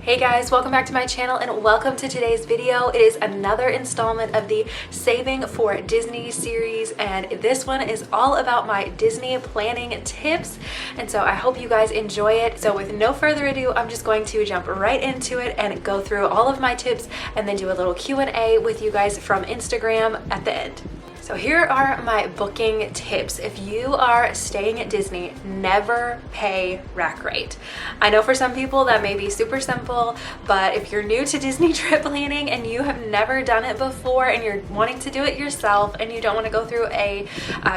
Hey guys, welcome back to my channel and welcome to today's video. It is another installment of the Saving for Disney series, and this one is all about my Disney planning tips, and so I hope you guys enjoy it. So with no further ado, I'm just going to jump right into it and go through all of my tips and then do a little Q&A with you guys from Instagram at the end. So here are my booking tips. If you are staying at Disney, never pay rack rate. I know for some people that may be super simple, but if you're new to Disney trip planning and you have never done it before and you're wanting to do it yourself and you don't want to go through a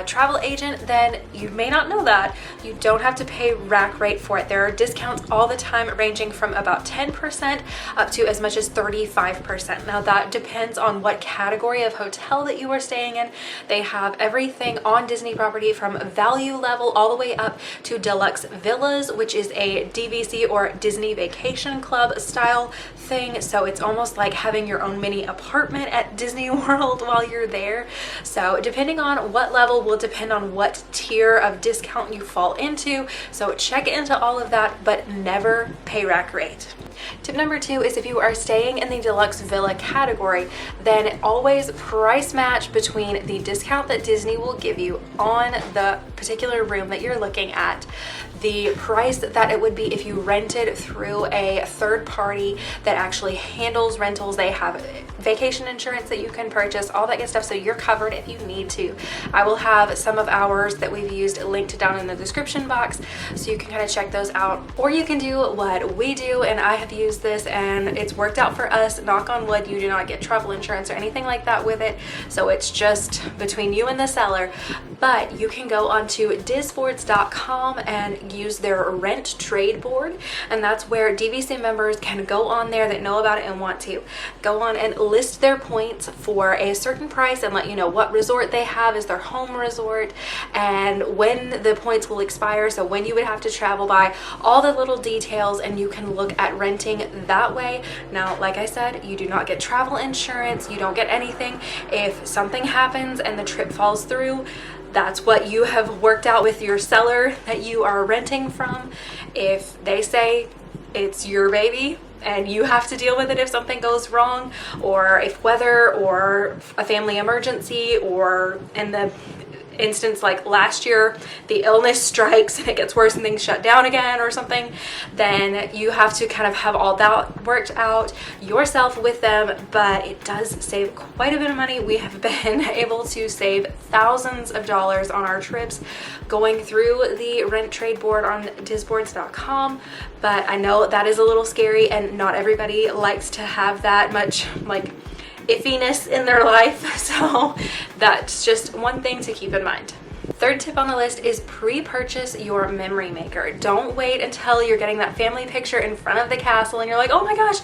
travel agent, then you may not know that. You don't have to pay rack rate for it. There are discounts all the time ranging from about 10% up to as much as 35%. Now that depends on what category of hotel that you are staying in. They have everything on Disney property from value level all the way up to deluxe villas, which is a DVC or Disney Vacation Club style thing. So it's almost like having your own mini apartment at Disney World while you're there. So depending on what level will depend on what tier of discount you fall into. So check into all of that, but never pay rack rate. Tip number 2 is if you are staying in the deluxe villa category, then always price match between the discount that Disney will give you on the particular room that you're looking at, the price that it would be if you rented through a third party that actually handles rentals. They have vacation insurance that you can purchase, all that good stuff, so you're covered if you need to. I will have some of ours that we've used linked down in the description box, so you can kind of check those out. Or you can do what we do, and I have used this and it's worked out for us. Knock on wood, you do not get travel insurance or anything like that with it, so it's just between you and the seller. But you can go onto disboards.com and use their rent trade board, and that's where DVC members can go on there that know about it and want to go on and list their points for a certain price and let you know what resort they have as their home resort and when the points will expire, so when you would have to travel by, all the little details, and you can look at renting that way. Now, like I said, you do not get travel insurance, you don't get anything. If something happens and the trip falls through, that's what you have worked out with your seller that you are renting from. If they say it's your baby and you have to deal with it if something goes wrong, or if weather or a family emergency, or in the instance like last year the illness strikes and it gets worse and things shut down again or something, then you have to kind of have all that worked out yourself with them. But it does save quite a bit of money. We have been able to save thousands of dollars on our trips going through the rent trade board on disboards.com, but I know that is a little scary and not everybody likes to have that much like iffiness in their life, so that's just one thing to keep in mind. Third tip on the list is pre-purchase your memory maker. Don't wait until you're getting that family picture in front of the castle and you're like, oh my gosh,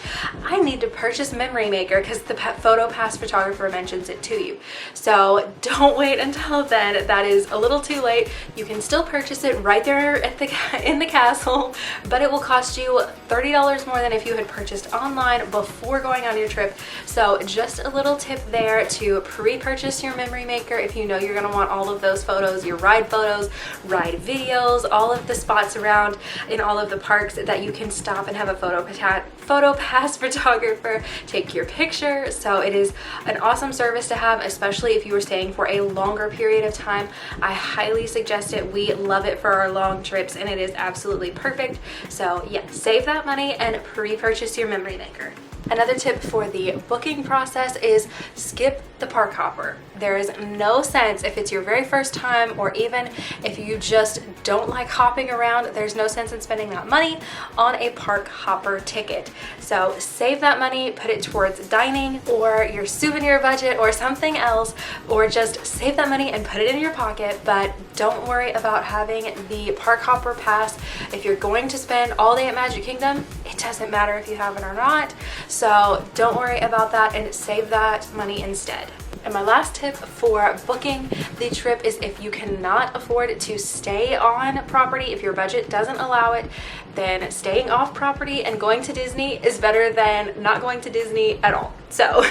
I need to purchase memory maker because the photo pass photographer mentions it to you. So don't wait until then. That is a little too late. You can still purchase it right there at in the castle, but it will cost you $30 more than if you had purchased online before going on your trip. So just a little tip there to pre-purchase your memory maker if you know you're going to want all of those photos, your ride photos, ride videos, all of the spots around in all of the parks that you can stop and have a photo pass photographer take your picture. So it is an awesome service to have, especially if you were staying for a longer period of time. I highly suggest it. We love it for our long trips and it is absolutely perfect. So yeah, save that money and pre-purchase your memory maker. Another tip for the booking process is skip the park hopper. There is no sense, if it's your very first time or even if you just don't like hopping around, there's no sense in spending that money on a park hopper ticket. So save that money, put it towards dining or your souvenir budget or something else, or just save that money and put it in your pocket, but don't worry about having the park hopper pass. If you're going to spend all day at Magic Kingdom, it doesn't matter if you have it or not. So don't worry about that and save that money instead. And my last tip for booking the trip is if you cannot afford to stay on property, if your budget doesn't allow it, then staying off property and going to Disney is better than not going to Disney at all. So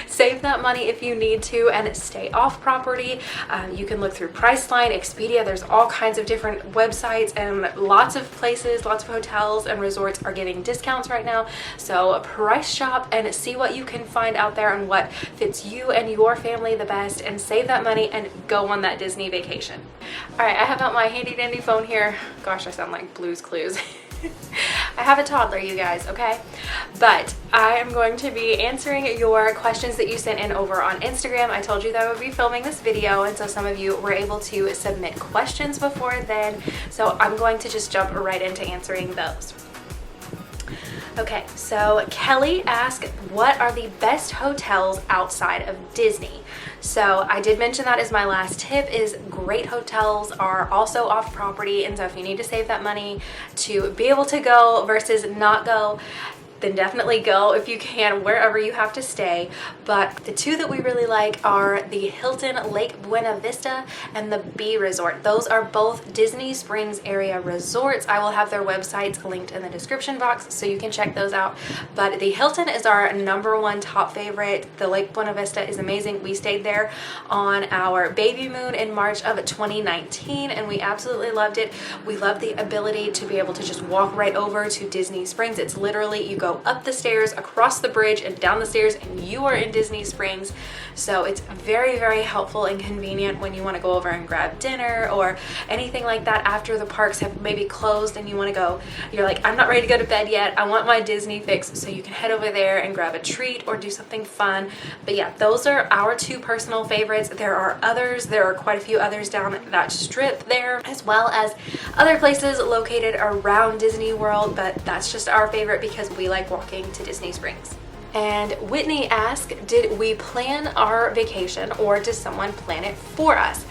save that money if you need to and stay off property. You can look through Priceline, Expedia. There's all kinds of different websites, and lots of places, lots of hotels and resorts are giving discounts right now. So price shop and see what you can find out there and what fits you and your family the best, and save that money and go on that Disney vacation. All right, I have out my handy dandy phone here. Gosh, I sound like Blue's Clues. I have a toddler, you guys, okay? But I am going to be answering your questions that you sent in over on Instagram. I told you that I would be filming this video, and so some of you were able to submit questions before then. So I'm going to just jump right into answering those. Okay, so Kelly asked, what are the best hotels outside of Disney? So I did mention that as my last tip, is great hotels are also off property, and so if you need to save that money to be able to go versus not go, then definitely go if you can wherever you have to stay. But the two that we really like are the Hilton Lake Buena Vista and the Bee Resort. Those are both Disney Springs area resorts. I will have their websites linked in the description box so you can check those out. But the Hilton is our #1 top favorite. The Lake Buena Vista is amazing. We stayed there on our baby moon in March of 2019 and we absolutely loved it. We love the ability to be able to just walk right over to Disney Springs. It's literally, you go up the stairs, across the bridge, and down the stairs, and you are in Disney Springs. So it's very, very helpful and convenient when you want to go over and grab dinner or anything like that after the parks have maybe closed and you want to go, you're like, I'm not ready to go to bed yet, I want my Disney fix, so you can head over there and grab a treat or do something fun. But yeah, those are our two personal favorites. There are others, there are quite a few others down that strip there, as well as other places located around Disney World, but that's just our favorite because we like walking to Disney Springs. And Whitney asked, did we plan our vacation or does someone plan it for us?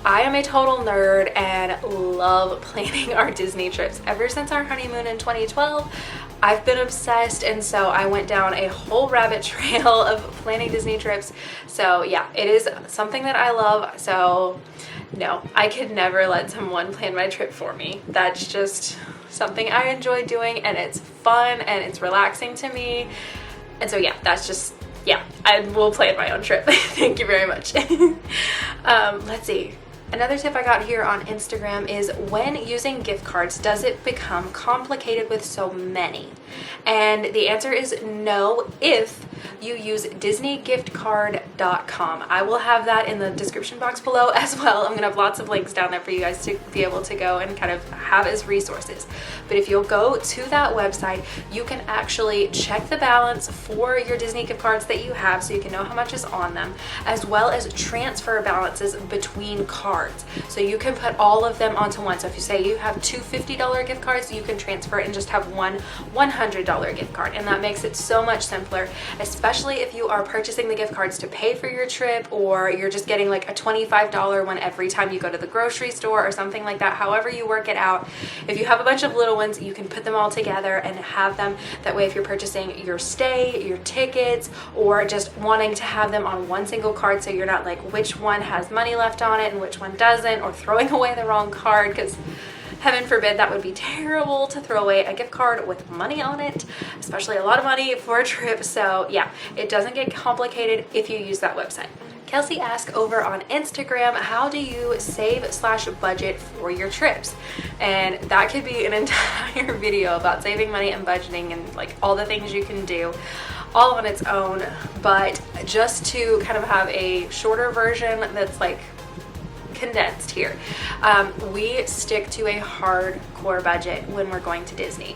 I am a total nerd and love planning our Disney trips. Ever since our honeymoon in 2012, I've been obsessed, and so I went down a whole rabbit trail of planning Disney trips. So yeah, it is something that I love. So no, I could never let someone plan my trip for me. That's just something I enjoy doing, and it's fun and it's relaxing to me. And so yeah, that's just, yeah, I will plan my own trip. Thank you very much. Let's see. Another tip I got here on Instagram is, when using gift cards, does it become complicated with so many? And the answer is no, if you use disneygiftcard.com. I will have that in the description box below as well. I'm gonna have lots of links down there for you guys to be able to go and kind of have as resources. But if you'll go to that website, you can actually check the balance for your Disney gift cards that you have, so you can know how much is on them, as well as transfer balances between cards. So you can put all of them onto one. So if you say you have two $50 gift cards, you can transfer it and just have one $100 gift card. And that makes it so much simpler, especially if you are purchasing the gift cards to pay for your trip, or you're just getting like a $25 one every time you go to the grocery store or something like that. However you work it out. If you have a bunch of little ones, you can put them all together and have them. That way, if you're purchasing your stay, your tickets, or just wanting to have them on one single card, so you're not like which one has money left on it and which one doesn't, or throwing away the wrong card, because heaven forbid, that would be terrible to throw away a gift card with money on it, especially a lot of money for a trip. So yeah, it doesn't get complicated if you use that website. Kelsey asked over on Instagram, how do you save/budget for your trips? And that could be an entire video about saving money and budgeting and like all the things you can do all on its own. But just to kind of have a shorter version that's like condensed here, we stick to a hardcore budget when we're going to Disney.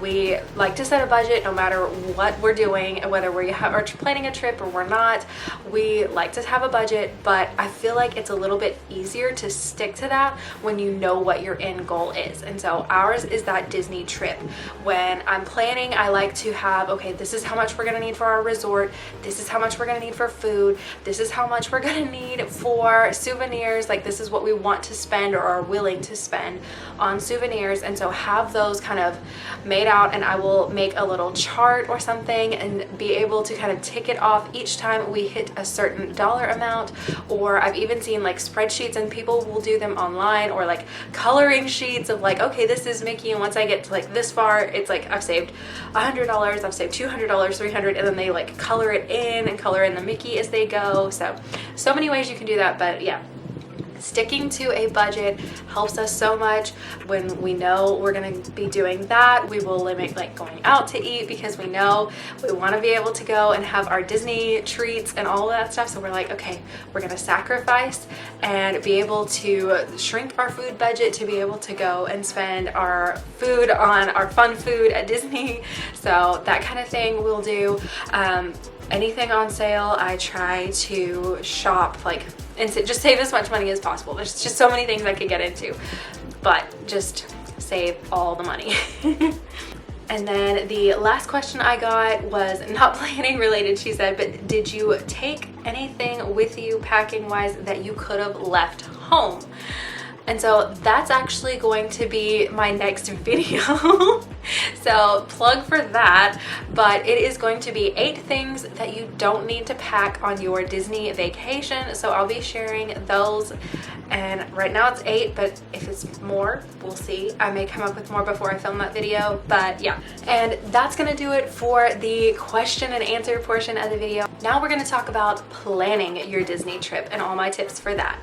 We like to set a budget no matter what we're doing, whether we are planning a trip or we're not. We like to have a budget, but I feel like it's a little bit easier to stick to that when you know what your end goal is. And so ours is that Disney trip. When I'm planning, I like to have, okay, this is how much we're gonna need for our resort, this is how much we're gonna need for food, this is how much we're gonna need for souvenirs, like this is what we want to spend or are willing to spend on souvenirs. And so have those kind of made out and I will make a little chart or something and be able to kind of tick it off each time we hit a certain dollar amount. Or I've even seen like spreadsheets, and people will do them online, or like coloring sheets of like, okay, this is Mickey, and once I get to like this far, it's like I've saved $100, I've saved $200, $300, and then they like color it in and color in the Mickey as they go. So many ways you can do that, but yeah, sticking to a budget helps us so much. When we know we're going to be doing that, we will limit like going out to eat, because we know we want to be able to go and have our Disney treats and all of that stuff. So we're like, okay, we're going to sacrifice and be able to shrink our food budget to be able to go and spend our food on our fun food at Disney. So that kind of thing we'll do. Anything on sale, I try to shop like and just save as much money as possible. There's just so many things I could get into, but just save all the money. And then the last question I got was not planning related, she said, but did you take anything with you packing wise that you could have left home? And so that's actually going to be my next video. So plug for that, but it is going to be 8 things that you don't need to pack on your Disney vacation. So I'll be sharing those, and right now it's 8, but if it's more, we'll see. I may come up with more before I film that video, but yeah. And that's gonna do it for the question and answer portion of the video. Now we're gonna talk about planning your Disney trip and all my tips for that.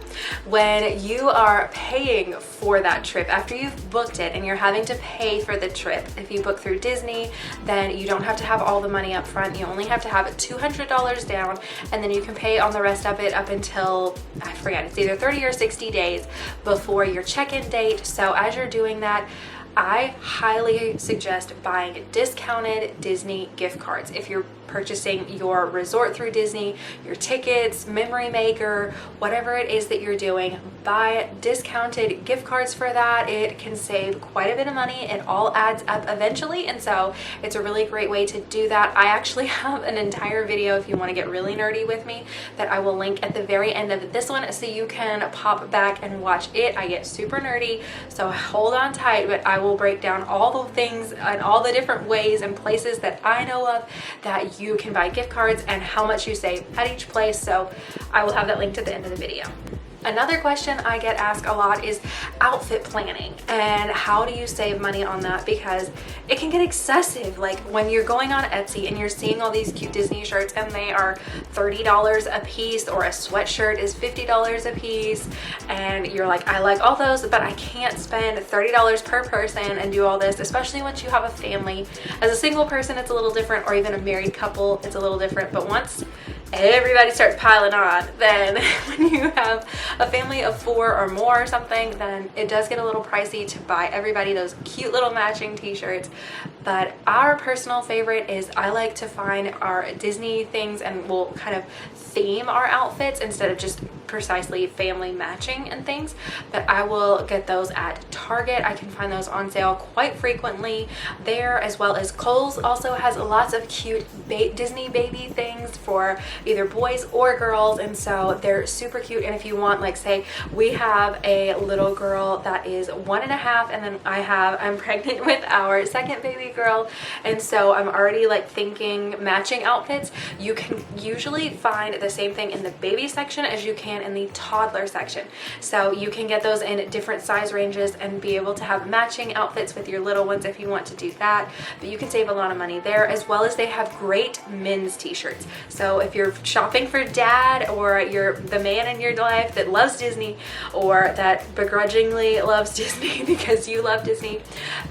When you are paying for that trip, after you've booked it and you're having to pay for the trip, if you book through Disney, then you don't have to have all the money up front. You only have to have $200 down, and then you can pay on the rest of it up until, I forget, it's either 30 or 60 days before your check-in date. So as you're doing that, I highly suggest buying discounted Disney gift cards. If you're purchasing your resort through Disney, your tickets, memory maker, whatever it is that you're doing, buy discounted gift cards for that. It can save quite a bit of money. It all adds up eventually, and so it's a really great way to do that. I actually have an entire video, if you want to get really nerdy with me, that I will link at the very end of this one, so you can pop back and watch it. I get super nerdy, so hold on tight, but I will break down all the things and all the different ways and places that I know of that you can buy gift cards and how much you save at each place. So I will have that linked at the end of the video. Another question I get asked a lot is outfit planning, and how do you save money on that, because it can get excessive. Like when you're going on Etsy and you're seeing all these cute Disney shirts and they are $30 a piece, or a sweatshirt is $50 a piece, and you're like, I like all those, but I can't spend $30 per person and do all this, especially once you have a family. As a single person, it's a little different, or even a married couple, it's a little different, but once everybody starts piling on, then when you have a family of 4 or more or something, then it does get a little pricey to buy everybody those cute little matching t-shirts. But our personal favorite is, I like to find our Disney things and we'll kind of theme our outfits instead of just precisely family matching and things. But I will get those at Target. I can find those on sale quite frequently there, as well as Kohl's also has lots of cute Disney baby things for either boys or girls, and so they're super cute. And if you want, like, say we have a little girl that is 1.5, and then I'm pregnant with our second baby girl, and so I'm already like thinking matching outfits. You can usually find the same thing in the baby section as you can in the toddler section, so you can get those in different size ranges and be able to have matching outfits with your little ones if you want to do that. But you can save a lot of money there, as well as they have great men's t-shirts. So if you're shopping for dad, or you're the man in your life that loves Disney, or that begrudgingly loves Disney because you love Disney,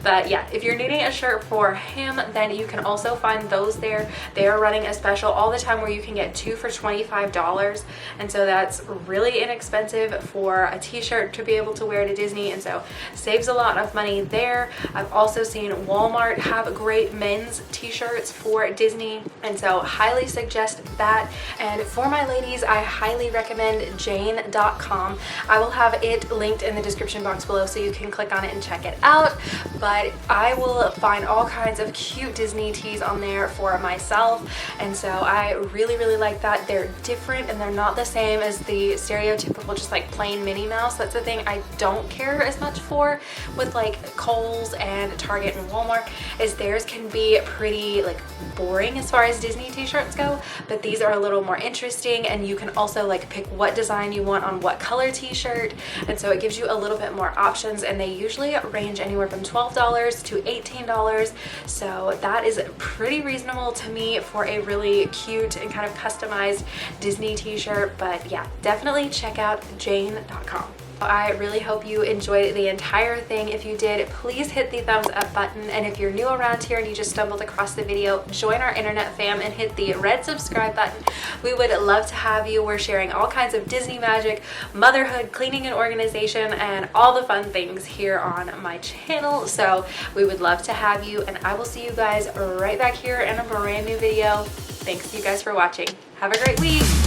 but yeah, if you're needing a shirt for him, then you can also find those there. They are running a special all the time where you can get 2 for $25, and so that's really inexpensive for a t-shirt to be able to wear to Disney, and so saves a lot of money there. I've also seen Walmart have great men's t-shirts for Disney, and so highly suggest that. And for my ladies, I highly recommend Jane.com. I will have it linked in the description box below, so you can click on it and check it out. But I will find all kinds of cute Disney tees on there for myself, and so I really like that. They're different and they're not the same as the the stereotypical just like plain Minnie Mouse. That's the thing I don't care as much for with like Kohl's and Target and Walmart, is theirs can be pretty like boring as far as Disney t-shirts go, but these are a little more interesting, and you can also like pick what design you want on what color t-shirt, and so it gives you a little bit more options, and they usually range anywhere from $12 to $18, so that is pretty reasonable to me for a really cute and kind of customized Disney t-shirt. But yeah, definitely check out jane.com. I really hope you enjoyed the entire thing. If you did, please hit the thumbs up button, and if you're new around here and you just stumbled across the video, join our internet fam and hit the red subscribe button. We would love to have you. We're sharing all kinds of Disney magic, motherhood, cleaning and organization, and all the fun things here on my channel, so we would love to have you, and I will see you guys right back here in a brand new video. Thanks you guys for watching. Have a great week.